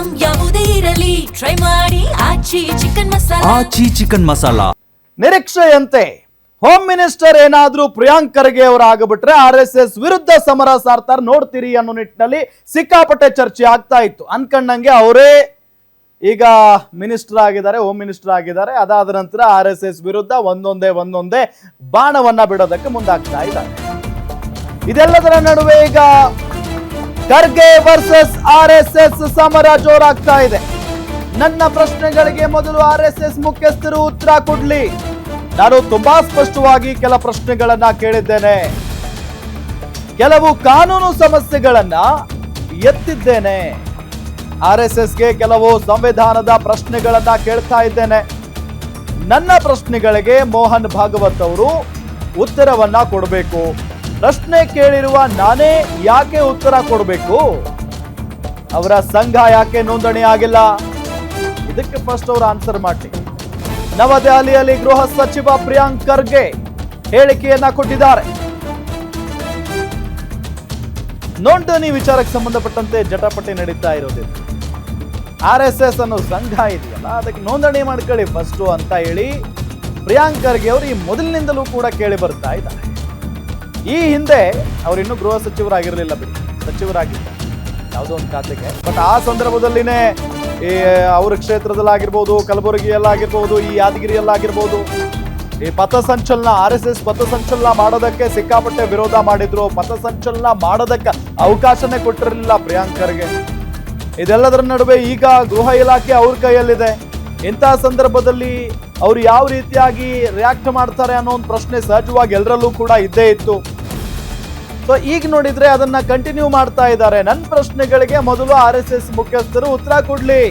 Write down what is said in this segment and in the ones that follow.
Item ಯಾವುದೇ ಇರಲಿ try ಮಾಡಿ ಆಚಿ ಚಿಕನ್ ಮಸಾಲಾ. ನಿರೀಕ್ಷೆಯಂತೆ ಹೋಮ್ ಮಿನಿಸ್ಟರ್ ಏನಾದ್ರೂ ಪ್ರಿಯಾಂಕ್ ಖರ್ಗೆ ಅವರು ಆಗಬಿಟ್ರೆ RSS ವಿರುದ್ಧ ಸಮರ ಸಾರ್ತಾರ್ ನೋಡ್ತೀರಿ ಅನ್ನೋ ನಿಟ್ಟಿನಲ್ಲಿ ಸಿಕ್ಕಾಪಟ್ಟೆ ಚರ್ಚೆ ಆಗ್ತಾ ಇತ್ತು. ಅನ್ಕೊಂಡಂಗೆ ಅವರೇ ಈಗ ಮಿನಿಸ್ಟರ್ ಆಗಿದ್ದಾರೆ, ಹೋಮ್ ಮಿನಿಸ್ಟರ್ ಆಗಿದ್ದಾರೆ. ಅದಾದ ನಂತರ RSS ವಿರುದ್ಧ ಒಂದೊಂದೇ ಬಾಣವನ್ನ ಬಿಡೋದಕ್ಕೆ ಮುಂದಾಗ್ತಾ ಇದ್ದಾರೆ. ಇದೆಲ್ಲದರ ನಡುವೆ ಈಗ ಖರ್ಗೆ ವರ್ಸಸ್ RSS ಸಮರ ಜೋರಾಗ್ತಾ ಇದೆ. ನನ್ನ ಪ್ರಶ್ನೆಗಳಿಗೆ ಮೊದಲು RSS ಮುಖ್ಯಸ್ಥರು ಉತ್ತರ ಕೊಡ್ಲಿ. ನಾನು ತುಂಬಾ ಸ್ಪಷ್ಟವಾಗಿ ಕೆಲ ಪ್ರಶ್ನೆಗಳನ್ನ ಕೇಳಿದ್ದೇನೆ, ಕೆಲವು ಕಾನೂನು ಸಮಸ್ಯೆಗಳನ್ನ ಎತ್ತಿದ್ದೇನೆ. RSSಗೆ ಕೆಲವು ಸಂವಿಧಾನದ ಪ್ರಶ್ನೆಗಳನ್ನ ಕೇಳ್ತಾ ಇದ್ದೇನೆ. ನನ್ನ ಪ್ರಶ್ನೆಗಳಿಗೆ ಮೋಹನ್ ಭಾಗವತ್ ಅವರು ಉತ್ತರವನ್ನ ಕೊಡಬೇಕು. ಪ್ರಶ್ನೆ ಕೇಳಿರುವ ನಾನೇ ಯಾಕೆ ಉತ್ತರ ಕೊಡಬೇಕು? ಅವರ ಸಂಘ ಯಾಕೆ ನೋಂದಣಿ ಆಗಿಲ್ಲ? ಇದಕ್ಕೆ ಫಸ್ಟ್ ಅವರು ಆನ್ಸರ್ ಮಾಡಿ. ನವದೆಹಲಿಯಲ್ಲಿ ಗೃಹ ಸಚಿವ ಪ್ರಿಯಾಂಕ್ ಖರ್ಗೆ ಹೇಳಿಕೆಯನ್ನ ಕೊಟ್ಟಿದ್ದಾರೆ. ನೋಂದಣಿ ವಿಚಾರಕ್ಕೆ ಸಂಬಂಧಪಟ್ಟಂತೆ ಜಟಾಪಟಿ ನಡೀತಾ ಇರೋದಿಲ್ಲ. RSS ಅನ್ನೋ ಸಂಘ ಇದೆಯಲ್ಲ, ಅದಕ್ಕೆ ನೋಂದಣಿ ಮಾಡ್ಕೊಳ್ಳಿ ಫಸ್ಟ್ ಅಂತ ಹೇಳಿ ಪ್ರಿಯಾಂಕ್ ಖರ್ಗೆ ಅವರು ಈ ಮೊದಲಿನಿಂದಲೂ ಕೂಡ ಕೇಳಿ ಬರ್ತಾ ಇದ್ದಾರೆ. ಈ ಹಿಂದೆ ಅವರು ಇನ್ನೂ ಗೃಹ ಸಚಿವರಾಗಿರ್ಲಿಲ್ಲ, ಬಿಡಿ, ಸಚಿವರಾಗಿದ್ದರು ಯಾವುದೋ ಒಂದು ಖಾತೆಗೆ. ಬಟ್ ಆ ಸಂದರ್ಭದಲ್ಲಿನೇ ಈ ಅವ್ರ ಕ್ಷೇತ್ರದಲ್ಲಾಗಿರ್ಬೋದು, ಕಲಬುರಗಿಯಲ್ಲಾಗಿರ್ಬೋದು, ಈ ಯಾದಗಿರಿಯಲ್ಲಾಗಿರ್ಬೋದು, ಈ ಪಥಸಂಚಲನ RSS ಪಥಸಂಚಲನ ಮಾಡೋದಕ್ಕೆ ಸಿಕ್ಕಾಪಟ್ಟೆ ವಿರೋಧ ಮಾಡಿದ್ರು. ಪಥಸಂಚಲನ ಮಾಡೋದಕ್ಕೆ ಅವಕಾಶನೇ ಕೊಟ್ಟಿರಲಿಲ್ಲ ಪ್ರಿಯಾಂಕ್ ಖರ್ಗೆ. ಇದೆಲ್ಲದರ ನಡುವೆ ಈಗ ಗೃಹ ಇಲಾಖೆ ಅವ್ರ ಕೈಯಲ್ಲಿದೆ. ಇಂತಹ ಸಂದರ್ಭದಲ್ಲಿ ಅವ್ರು ಯಾವ ರೀತಿಯಾಗಿ ರಿಯಾಕ್ಟ್ ಮಾಡ್ತಾರೆ ಅನ್ನೋ ಒಂದು ಪ್ರಶ್ನೆ ಸಹಜವಾಗಿ ಎಲ್ಲರಲ್ಲೂ ಕೂಡ ಇದ್ದೇ ಇತ್ತು. ಸೊ ಈಗ ನೋಡಿದ್ರೆ ಅದನ್ನ ಕಂಟಿನ್ಯೂ ಮಾಡ್ತಾ ಇದ್ದಾರೆ. ನನ್ನ ಪ್ರಶ್ನೆಗಳಿಗೆ ಮೊದಲು RSS ಮುಖ್ಯಸ್ಥರು ಉತ್ತರ ಕೊಡ್ಲಿ.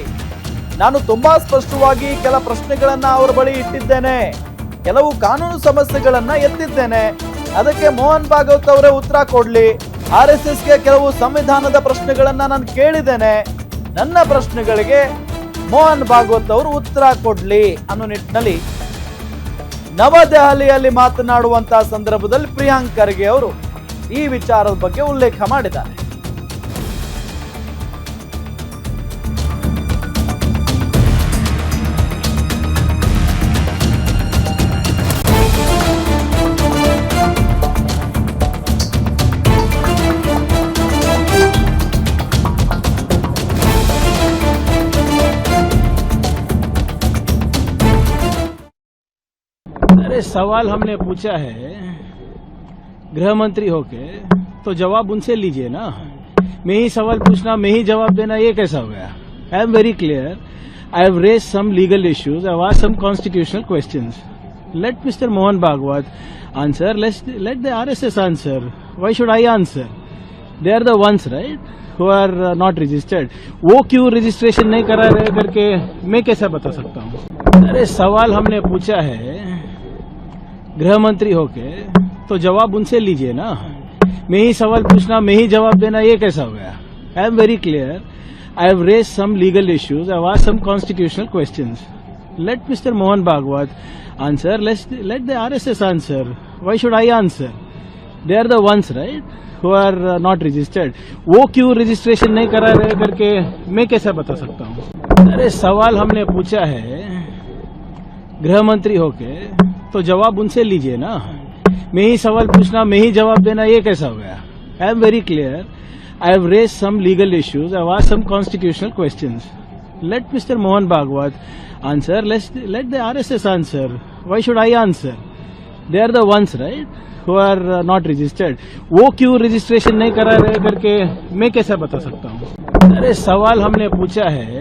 ನಾನು ತುಂಬಾ ಸ್ಪಷ್ಟವಾಗಿ ಕೆಲ ಪ್ರಶ್ನೆಗಳನ್ನ ಅವರ ಬಳಿ ಇಟ್ಟಿದ್ದೇನೆ, ಕೆಲವು ಕಾನೂನು ಸಮಸ್ಯೆಗಳನ್ನ ಎತ್ತಿದ್ದೇನೆ. ಅದಕ್ಕೆ ಮೋಹನ್ ಭಾಗವತ್ ಅವರೇ ಉತ್ತರ ಕೊಡ್ಲಿ. RSSಗೆ ಕೆಲವು ಸಂವಿಧಾನದ ಪ್ರಶ್ನೆಗಳನ್ನ ನಾನು ಕೇಳಿದ್ದೇನೆ. ನನ್ನ ಪ್ರಶ್ನೆಗಳಿಗೆ ಮೋಹನ್ ಭಾಗವತ್ ಅವರು ಉತ್ತರ ಕೊಡ್ಲಿ ಅನ್ನೋ ನಿಟ್ಟಿನಲ್ಲಿ ನವದೆಹಲಿಯಲ್ಲಿ ಮಾತನಾಡುವಂತಹ ಸಂದರ್ಭದಲ್ಲಿ ಪ್ರಿಯಾಂಕ್ ಖರ್ಗೆ ಅವರು ಈ ವಿಚಾರದ ಬಗ್ಗೆ ಉಲ್ಲೇಖ ಮಾಡಿದ್ದಾರೆ. अरे सवाल हमने पूछा है गृह मंत्री होके, तो जवाब उनसे लीजिए ना. मैं ही सवाल पूछना, मैं ही जवाब देना, ये कैसा हो गया? I am very clear. I have raised some legal issues. I have asked some constitutional questions. Let Mr. Mohan Bhagwat answer. Let the RSS answer. Why should I answer? They are the ones, right, who are not registered. वो क्यों registration नहीं करा रहे करके मैं कैसे बता सकता हूँ? अरे सवाल हमने पूछा है गृह मंत्री होके, तो जवाब उनसे लीजिए ना. मैं ही सवाल पूछना, मैं ही जवाब देना, ये कैसा हो गया? I am very clear. I have raised some legal issues. I have asked some constitutional questions. Let Mr. Mohan Bhagwat answer. Let the RSS answer. Why should I answer? They are the ones, right, who are not registered. वो क्यों registration नहीं करा रहे करके मैं कैसे बता सकता हूँ? अरे सवाल हमने पूछा है गृह मंत्री होके, तो जवाब उनसे लीजिए ना. मैं ही सवाल पूछना, मैं ही जवाब देना, ये कैसा हो गया? I am very clear. I have raised some legal issues. I have asked some constitutional questions. Let Mr. Mohan Bhagwat answer. Let the RSS answer. Why should I answer? They are the ones, right, who are not registered. वो क्यों registration नहीं करा रहे करके मैं कैसे बता सकता हूँ? अरे सवाल हमने पूछा है